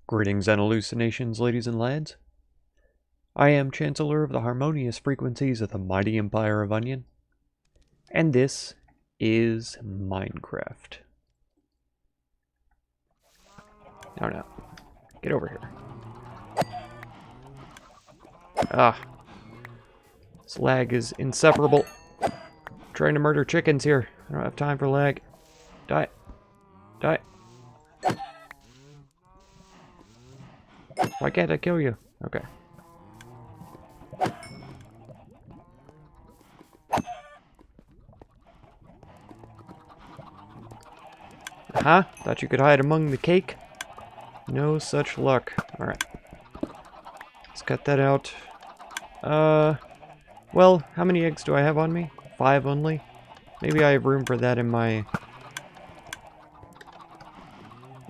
Greetings and hallucinations, ladies and lads. I am Chancellor of the harmonious frequencies of the mighty empire of Onion, and this is Minecraft. No, no. Get over here. Ah. This lag is insufferable. I'm trying to murder chickens here. I don't have time for lag. Die. Die. Why can't I kill you? Okay. Huh? Thought you could hide among the cake? No such luck. Alright. Let's cut that out. Well, how many eggs do I have on me? 5 only? Maybe I have room for that in my...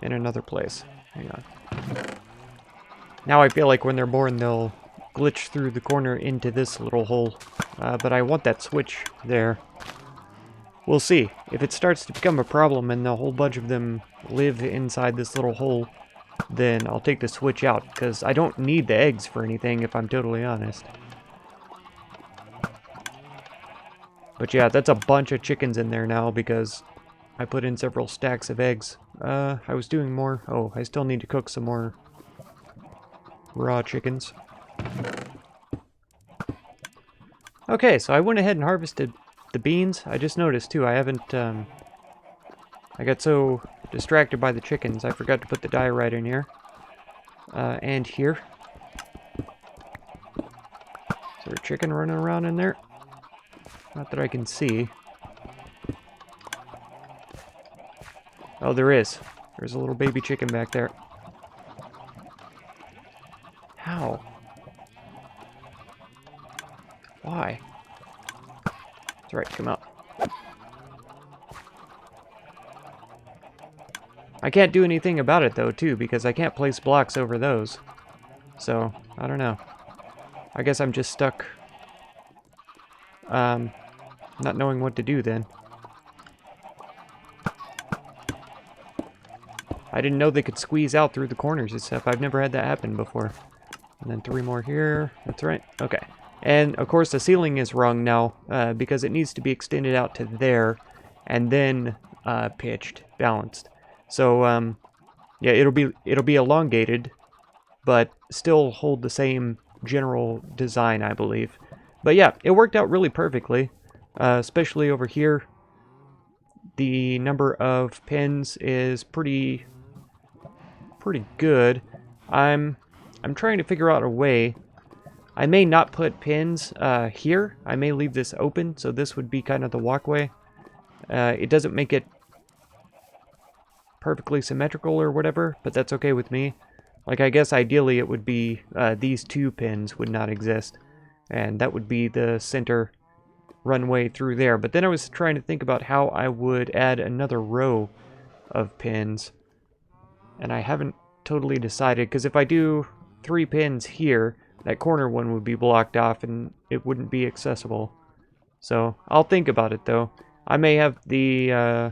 in another place. Hang on. Now I feel like when they're born, they'll glitch through the corner into this little hole. But I want that switch there. We'll see. If it starts to become a problem and a whole bunch of them live inside this little hole, then I'll take the switch out, because I don't need the eggs for anything, if I'm totally honest. But yeah, that's a bunch of chickens in there now, because I put in several stacks of eggs. I was doing more. Oh, I still need to cook some more raw chickens. Okay, so I went ahead and harvested the beans. I just noticed too, I haven't, I got so distracted by the chickens, I forgot to put the dye right in here. And here. Is there a chicken running around in there? Not that I can see. Oh, there is. There's a little baby chicken back there. How? Why? That's right, come out. I can't do anything about it though, too, because I can't place blocks over those. So, I don't know. I guess I'm just stuck, not knowing what to do then. I didn't know they could squeeze out through the corners and stuff. I've never had that happen before. And then 3 more here. That's right. Okay. And, of course, the ceiling is wrong now, because it needs to be extended out to there, and then pitched, balanced. So, yeah, it'll be elongated, but still hold the same general design, I believe. But yeah, it worked out really perfectly, especially over here. The number of pins is pretty good. I'm trying to figure out a way. I may not put pins here. I may leave this open, so this would be kind of the walkway. It doesn't make it perfectly symmetrical or whatever, but that's okay with me. Like, I guess ideally it would be these 2 pins would not exist, and that would be the center runway through there. But then I was trying to think about how I would add another row of pins, and I haven't totally decided, because if I do 3 pins here, that corner one would be blocked off and it wouldn't be accessible. So I'll think about it though. I may have the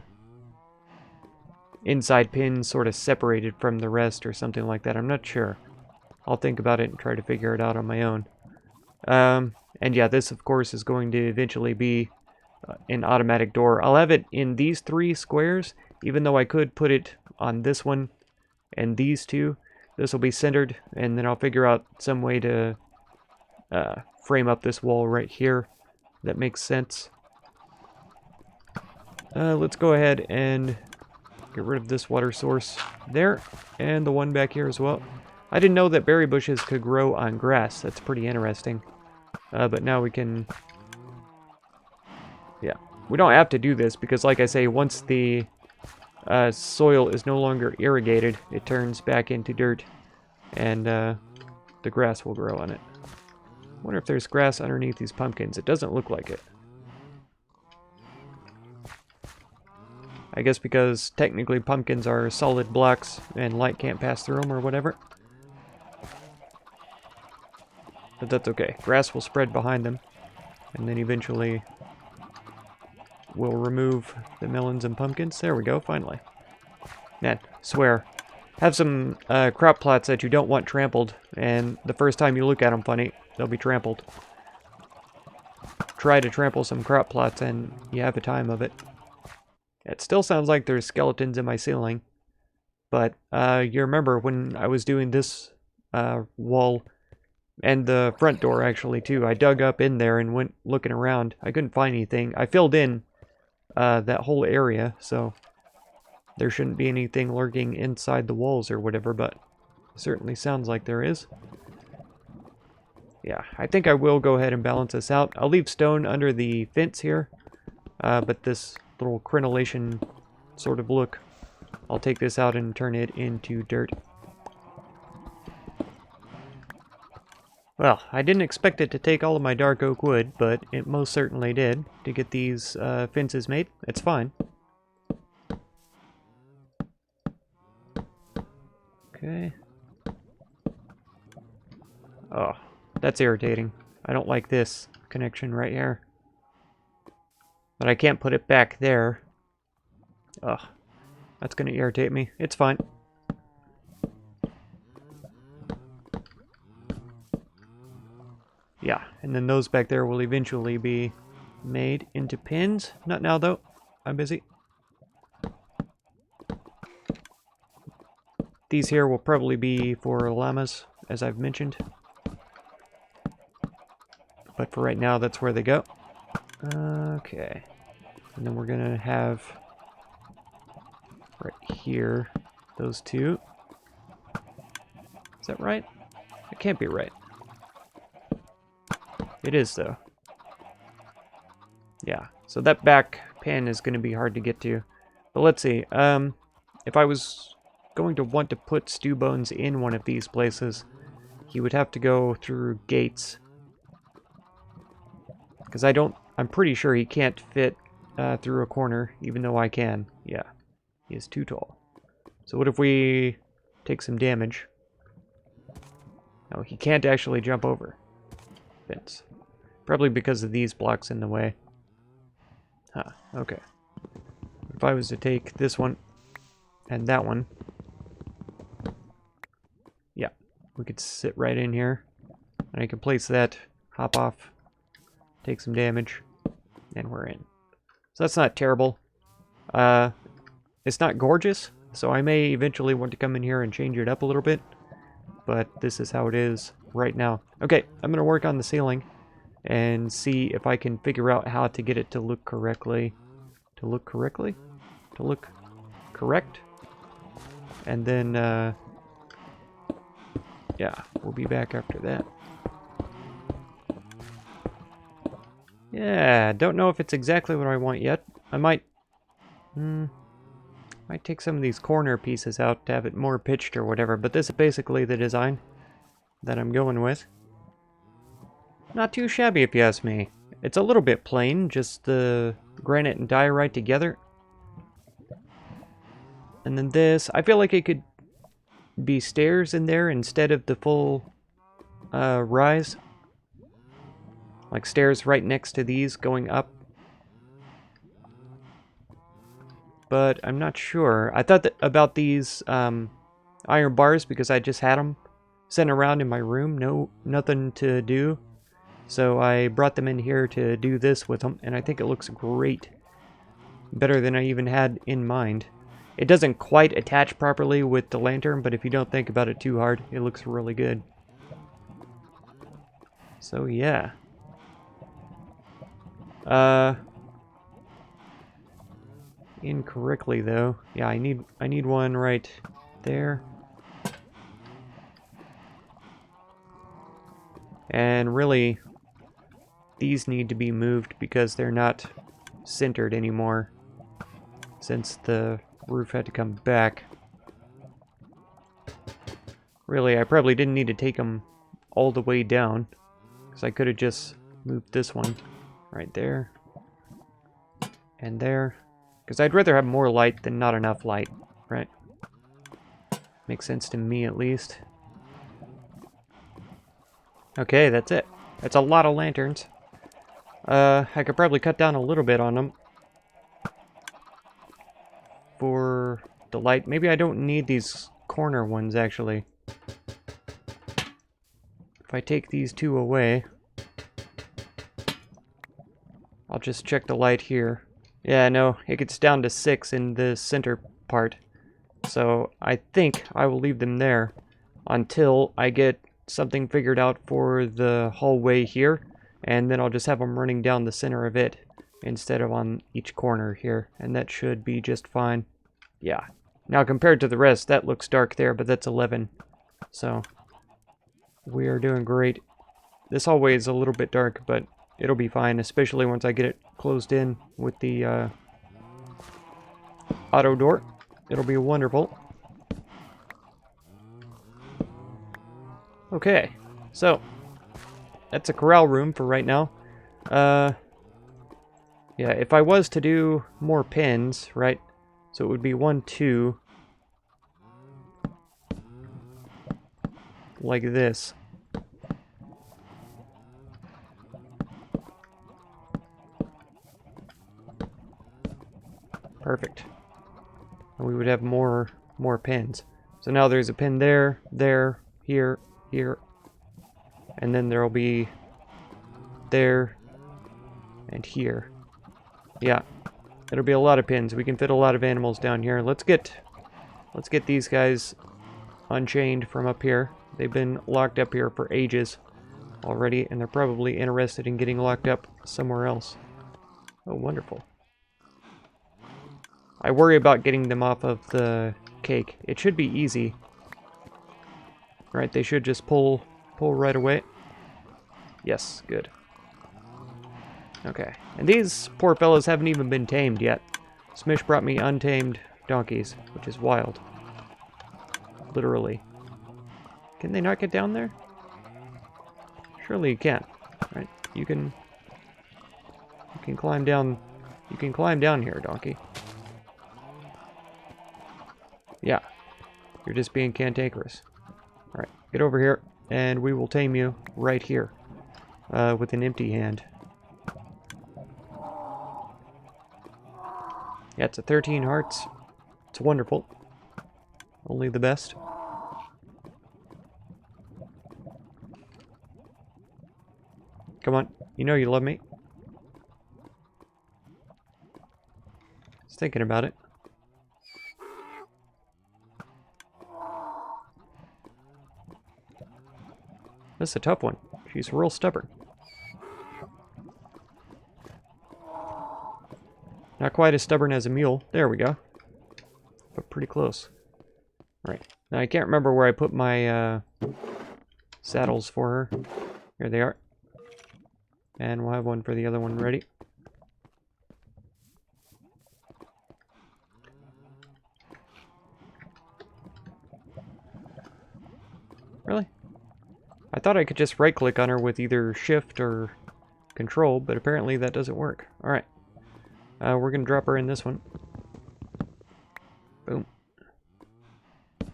inside pins sort of separated from the rest or something like that. I'm not sure. I'll think about it and try to figure it out on my own. And yeah, this of course is going to eventually be an automatic door. I'll have it in these 3 squares, even though I could put it on this one and these 2. This will be centered, and then I'll figure out some way to frame up this wall right here. That makes sense. Let's go ahead and get rid of this water source there, and the one back here as well. I didn't know that berry bushes could grow on grass. That's pretty interesting. But now we can... yeah. We don't have to do this, because like I say, once the soil is no longer irrigated, it turns back into dirt, and the grass will grow on it. I wonder if there's grass underneath these pumpkins. It doesn't look like it. I guess because technically pumpkins are solid blocks and light can't pass through them or whatever. But that's okay. Grass will spread behind them, and then eventually we'll remove the melons and pumpkins. There we go, finally. Man, swear. have some crop plots that you don't want trampled, and the first time you look at them funny, they'll be trampled. Try to trample some crop plots and you have a time of it. It still sounds like there's skeletons in my ceiling, but you remember when I was doing this wall and the front door actually too, I dug up in there and went looking around. I couldn't find anything. I filled in that whole area, so there shouldn't be anything lurking inside the walls or whatever, but certainly sounds like there is. Yeah, I think I will go ahead and balance this out. I'll leave stone under the fence here, but this little crenellation sort of look, I'll take this out and turn it into dirt. Well, I didn't expect it to take all of my dark oak wood, but it most certainly did to get these fences made. It's fine. Okay. Oh, that's irritating. I don't like this connection right here. But I can't put it back there. Ugh. That's gonna irritate me. It's fine. Yeah, and then those back there will eventually be made into pins. Not now, though. I'm busy. These here will probably be for llamas, as I've mentioned. But for right now, that's where they go. Okay. And then we're gonna have right here those two. Is that right? It can't be right. It is, though. Yeah, so that back pan is going to be hard to get to. But let's see. If I was going to want to put stew bones in one of these places, he would have to go through gates. Because I'm pretty sure he can't fit through a corner, even though I can. Yeah, he is too tall. So what if we take some damage? No, he can't actually jump over. Fence. Probably because of these blocks in the way. Huh, okay. If I was to take this one and that one, yeah, we could sit right in here. And I can place that, hop off, take some damage, and we're in. So that's not terrible. It's not gorgeous, so I may eventually want to come in here and change it up a little bit. But this is how it is right now. Okay, I'm going to work on the ceiling and see if I can figure out how to get it to look correctly. To look correctly? To look correct? And then, yeah, we'll be back after that. Yeah, don't know if it's exactly what I want yet. I might take some of these corner pieces out to have it more pitched or whatever, but this is basically the design that I'm going with. Not too shabby if you ask me. It's a little bit plain, just the granite and diorite together. And then this, I feel like it could be stairs in there instead of the full rise. Like stairs right next to these going up. But I'm not sure. I thought about these iron bars because I just had them sitting around in my room. Nothing to do. So I brought them in here to do this with them, and I think it looks great. Better than I even had in mind. It doesn't quite attach properly with the lantern, but if you don't think about it too hard, it looks really good. So yeah. Incorrectly though. Yeah, I need one right there. And really, these need to be moved because they're not centered anymore since the roof had to come back. Really, I probably didn't need to take them all the way down because I could have just moved this one right there and there. Because I'd rather have more light than not enough light, right? Makes sense to me at least. Okay, that's it. That's a lot of lanterns. I could probably cut down a little bit on them for the light. Maybe I don't need these corner ones, actually. If I take these two away, I'll just check the light here. Yeah, no, it gets down to 6 in the center part. So I think I will leave them there until I get something figured out for the hallway here. And then I'll just have them running down the center of it instead of on each corner here. And that should be just fine. Yeah. Now compared to the rest, that looks dark there, but that's 11. So we are doing great. This hallway is a little bit dark, but it'll be fine, especially once I get it closed in with the auto door. It'll be wonderful. Okay, so that's a corral room for right now. Yeah, if I was to do more pins, right? So it would be 1, 2, like this. Perfect. And we would have more pins. So now there's a pin there, here, here. And then there'll be there and here. Yeah. It'll be a lot of pins. We can fit a lot of animals down here. Let's get these guys unchained from up here. They've been locked up here for ages already, and they're probably interested in getting locked up somewhere else. Oh, wonderful. I worry about getting them off of the cake. It should be easy. Right, they should just pull right away. Yes, good. Okay, and these poor fellows haven't even been tamed yet. Smish brought me untamed donkeys, which is wild. Literally. Can they not get down there? Surely you can, right? You can climb down. You can climb down here, donkey. Yeah, you're just being cantankerous. All right, get over here, and we will tame you right here with an empty hand. Yeah, it's a 13 hearts. It's wonderful. Only the best. Come on, you know you love me. Just thinking about it. This is a tough one. She's real stubborn. Not quite as stubborn as a mule. There we go. But pretty close. Right. Now I can't remember where I put my saddles for her. Here they are. And we'll have one for the other one ready. Really? I thought I could just right-click on her with either Shift or Control, but apparently that doesn't work. Alright. We're going to drop her in this one. Boom. There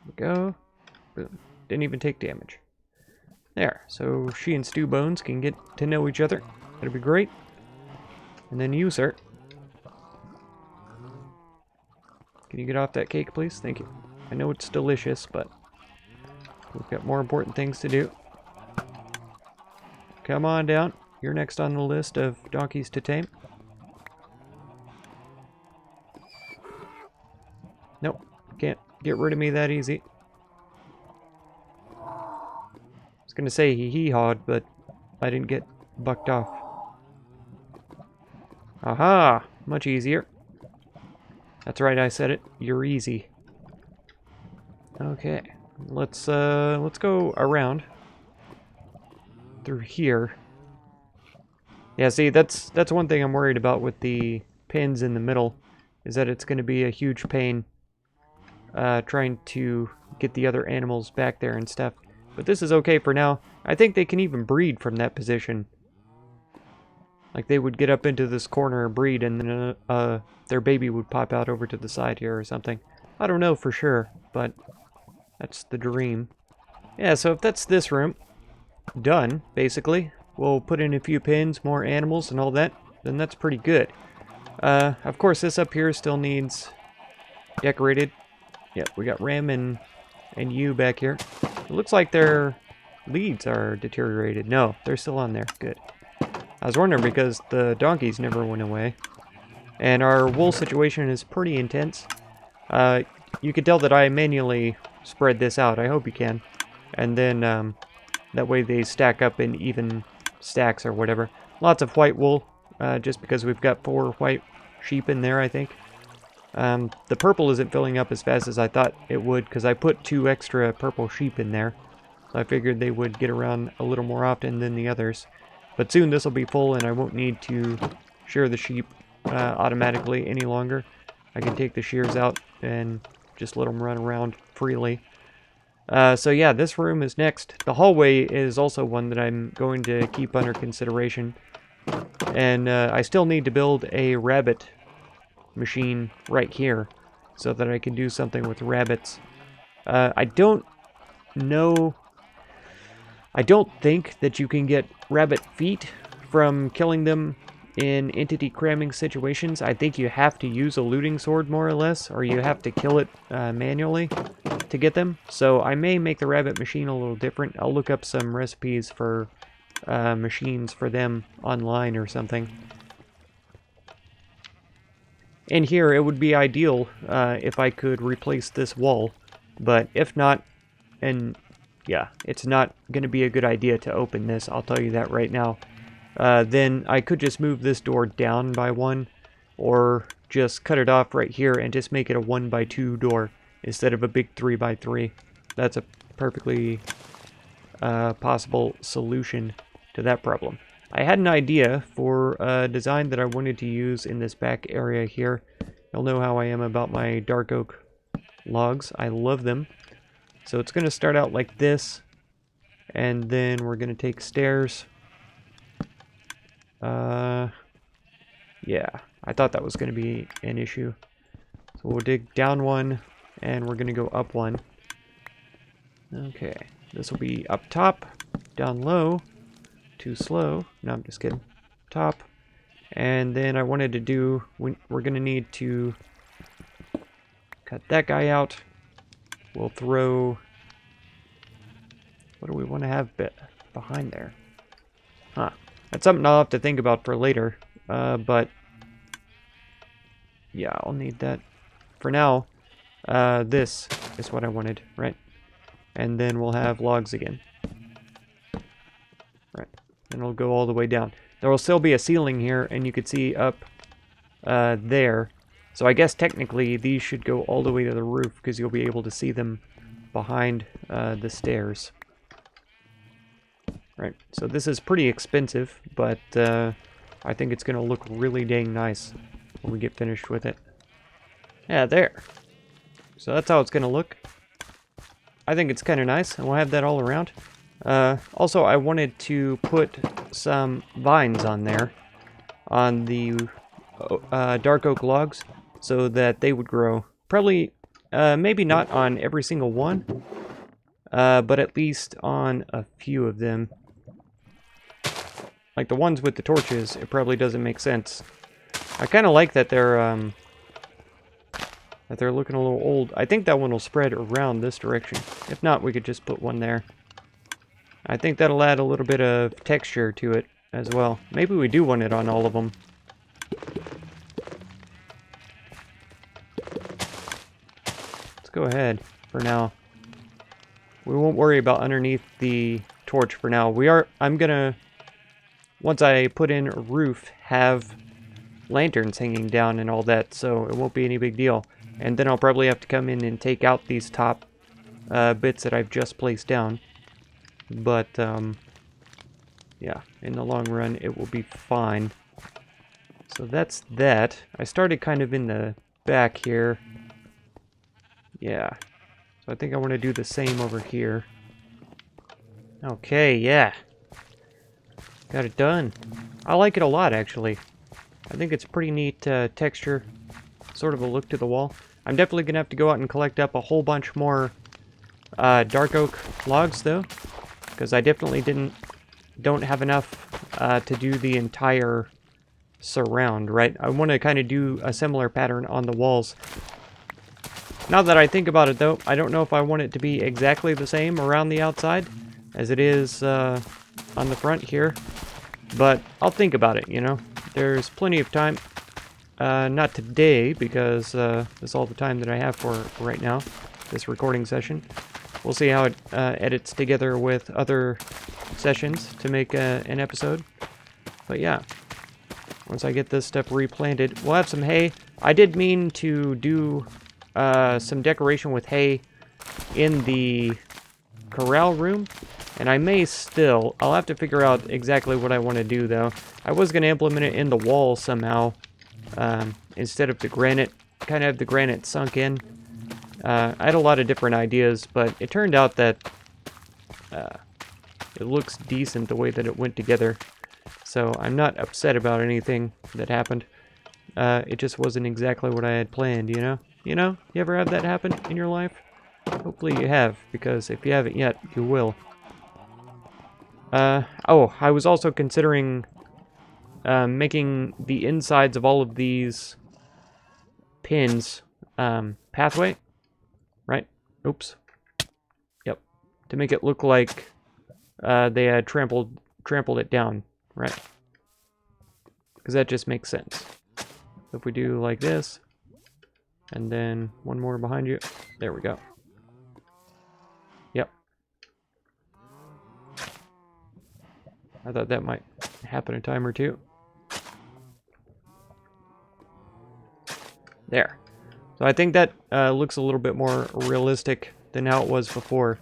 we go. Boom. Didn't even take damage. There. So she and Stew Bones can get to know each other. That'll be great. And then you, sir. Can you get off that cake, please? Thank you. I know it's delicious, but we've got more important things to do. Come on down. You're next on the list of donkeys to tame. Nope. Can't get rid of me that easy. I was going to say he hee-hawed, but I didn't get bucked off. Aha! Much easier. That's right, I said it. You're easy. Okay. Let's go around through here. Yeah, see, that's one thing I'm worried about with the pins in the middle, is that it's going to be a huge pain trying to get the other animals back there and stuff. But this is okay for now. I think they can even breed from that position. Like they would get up into this corner and breed, and then their baby would pop out over to the side here or something. I don't know for sure, but that's the dream. Yeah, so if that's this room, done, basically. We'll put in a few pins, more animals and all that, then that's pretty good. Of course, this up here still needs decorated. Yeah, we got Ram and you back here. It looks like their leads are deteriorated. No, they're still on there. Good. I was wondering because the donkeys never went away. And our wool situation is pretty intense. You could tell that I manually spread this out. I hope you can. And then that way they stack up in even stacks or whatever. Lots of white wool, just because we've got 4 white sheep in there, I think. The purple isn't filling up as fast as I thought it would, because I put 2 extra purple sheep in there. So I figured they would get around a little more often than the others. But soon this will be full, and I won't need to shear the sheep automatically any longer. I can take the shears out and just let them run around freely. So yeah, this room is next. The hallway is also one that I'm going to keep under consideration. And I still need to build a rabbit machine right here so that I can do something with rabbits. I don't know... I don't think that you can get rabbit feet from killing them in entity cramming situations. I think you have to use a looting sword more or less, or you have to kill it manually to get them. So I may make the rabbit machine a little different. I'll look up some recipes for machines for them online or something. In here, it would be ideal if I could replace this wall, but if not, and yeah, it's not going to be a good idea to open this, I'll tell you that right now. Then I could just move this door down by 1, or just cut it off right here and just make it a 1x2 door instead of a big 3x3. That's a perfectly possible solution to that problem. I had an idea for a design that I wanted to use in this back area here. You'll know how I am about my dark oak logs. I love them. So it's going to start out like this, and then we're going to take stairs. Yeah, I thought that was going to be an issue. So we'll dig down 1, and we're going to go up 1. Okay, this will be up top, down low, too slow. No, I'm just kidding. Top. And then I wanted to do, we're going to need to cut that guy out. We'll throw, what do we want to have behind there? Huh. That's something I'll have to think about for later. But yeah, I'll need that. For now, this is what I wanted, right? And then we'll have logs again. Right. And it'll go all the way down. There will still be a ceiling here, and you could see up there. So I guess technically these should go all the way to the roof, because you'll be able to see them behind the stairs. Right, so this is pretty expensive, but I think it's going to look really dang nice when we get finished with it. Yeah, there. So that's how it's going to look. I think it's kind of nice, and we'll have that all around. Also, I wanted to put some vines on there, on the dark oak logs, so that they would grow. Probably, maybe not on every single one, but at least on a few of them. Like the ones with the torches, it probably doesn't make sense. I kind of like that they're looking a little old. I think that one will spread around this direction. If not, we could just put one there. I think that'll add a little bit of texture to it as well. Maybe we do want it on all of them. Let's go ahead for now. We won't worry about underneath the torch for now. I'm gonna, once I put in a roof, have lanterns hanging down and all that, so it won't be any big deal. And then I'll probably have to come in and take out these top bits that I've just placed down. But, yeah, in the long run, it will be fine. So that's that. I started kind of in the back here. Yeah. So I think I want to do the same over here. Okay, yeah. Got it done. I like it a lot, actually. I think it's pretty neat texture. Sort of a look to the wall. I'm definitely going to have to go out and collect up a whole bunch more dark oak logs, though. Because I definitely don't have enough to do the entire surround, right? I want to kind of do a similar pattern on the walls. Now that I think about it, though, I don't know if I want it to be exactly the same around the outside as it is on the front here. But I'll think about it, you know. There's plenty of time. Not today, because that's all the time that I have for right now, this recording session. We'll see how it edits together with other sessions to make an episode. But yeah, once I get this stuff replanted, we'll have some hay. I did mean to do some decoration with hay in the corral room, and I may still. I'll have to figure out exactly what I want to do, though. I was going to implement it in the wall somehow, instead of the granite, kind of have the granite sunk in. I had a lot of different ideas, but it turned out that it looks decent the way that it went together. So I'm not upset about anything that happened. It just wasn't exactly what I had planned, you know? You know? You ever have that happen in your life? Hopefully you have, because if you haven't yet, you will. Oh, I was also considering making the insides of all of these pins pathway. Right? Oops. Yep. To make it look like they had trampled it down. Right? Because that just makes sense. So if we do like this, and then one more behind you. There we go. Yep. I thought that might happen a time or two. There. So I think that looks a little bit more realistic than how it was before.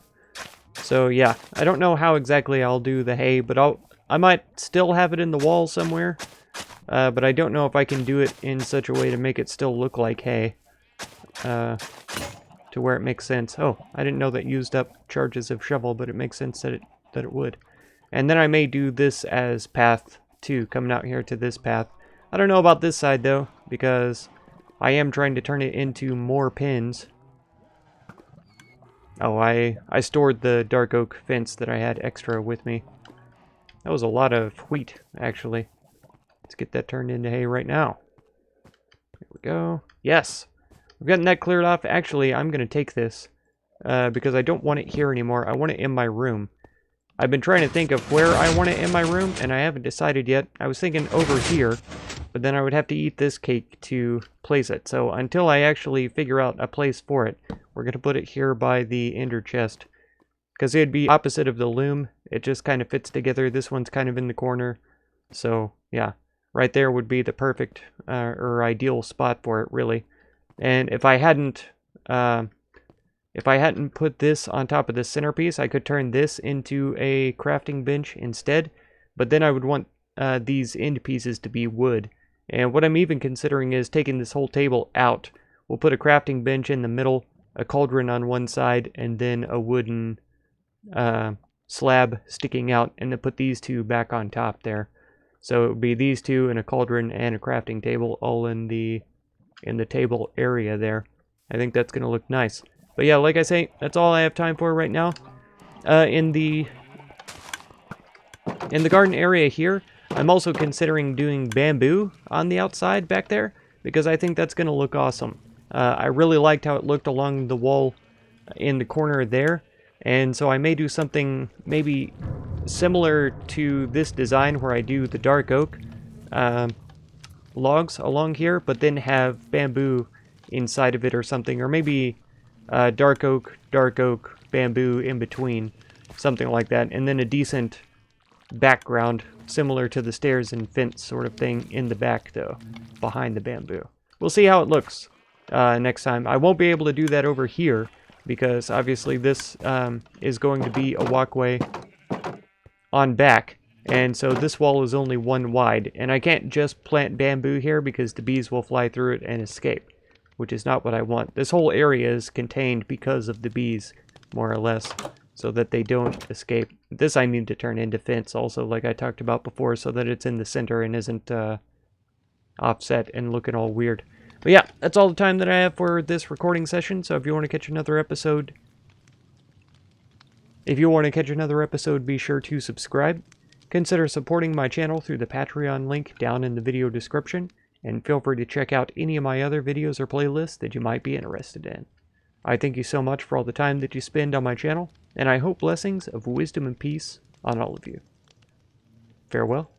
So yeah, I don't know how exactly I'll do the hay, but I might still have it in the wall somewhere. But I don't know if I can do it in such a way to make it still look like hay. To where it makes sense. Oh, I didn't know that used up charges of shovel, but it makes sense that it would. And then I may do this as path 2, coming out here to this path. I don't know about this side though, because I am trying to turn it into more pins. Oh, I stored the dark oak fence that I had extra with me. That was a lot of wheat, actually. Let's get that turned into hay right now. There we go. Yes! We've gotten that cleared off. Actually, I'm going to take this because I don't want it here anymore. I want it in my room. I've been trying to think of where I want it in my room, and I haven't decided yet. I was thinking over here, but then I would have to eat this cake to place it. So until I actually figure out a place for it, we're going to put it here by the ender chest. Because it'd be opposite of the loom. It just kind of fits together. This one's kind of in the corner. So, yeah. Right there would be the perfect or ideal spot for it, really. And if I hadn't put this on top of the centerpiece, I could turn this into a crafting bench instead. But then I would want these end pieces to be wood. And what I'm even considering is taking this whole table out. We'll put a crafting bench in the middle, a cauldron on one side, and then a wooden slab sticking out, and then put these two back on top there. So it would be these two and a cauldron and a crafting table all in the table area there. I think that's going to look nice. But yeah, like I say, that's all I have time for right now. In the garden area here, I'm also considering doing bamboo on the outside back there, because I think that's going to look awesome. I really liked how it looked along the wall in the corner there, and so I may do something maybe similar to this design where I do the dark oak logs along here, but then have bamboo inside of it or something, or maybe dark oak, bamboo in between, something like that, and then a decent background similar to the stairs and fence sort of thing in the back, though, behind the bamboo. We'll see how it looks next time. I won't be able to do that over here because obviously this is going to be a walkway on back, and so this wall is only one wide, and I can't just plant bamboo here because the bees will fly through it and escape, which is not what I want. This whole area is contained because of the bees, more or less, so that they don't escape. This I need to turn into fence also, like I talked about before, so that it's in the center and isn't offset and looking all weird. But yeah, that's all the time that I have for this recording session, so if you want to catch another episode, be sure to subscribe. Consider supporting my channel through the Patreon link down in the video description, and feel free to check out any of my other videos or playlists that you might be interested in. I thank you so much for all the time that you spend on my channel, and I hope blessings of wisdom and peace on all of you. Farewell.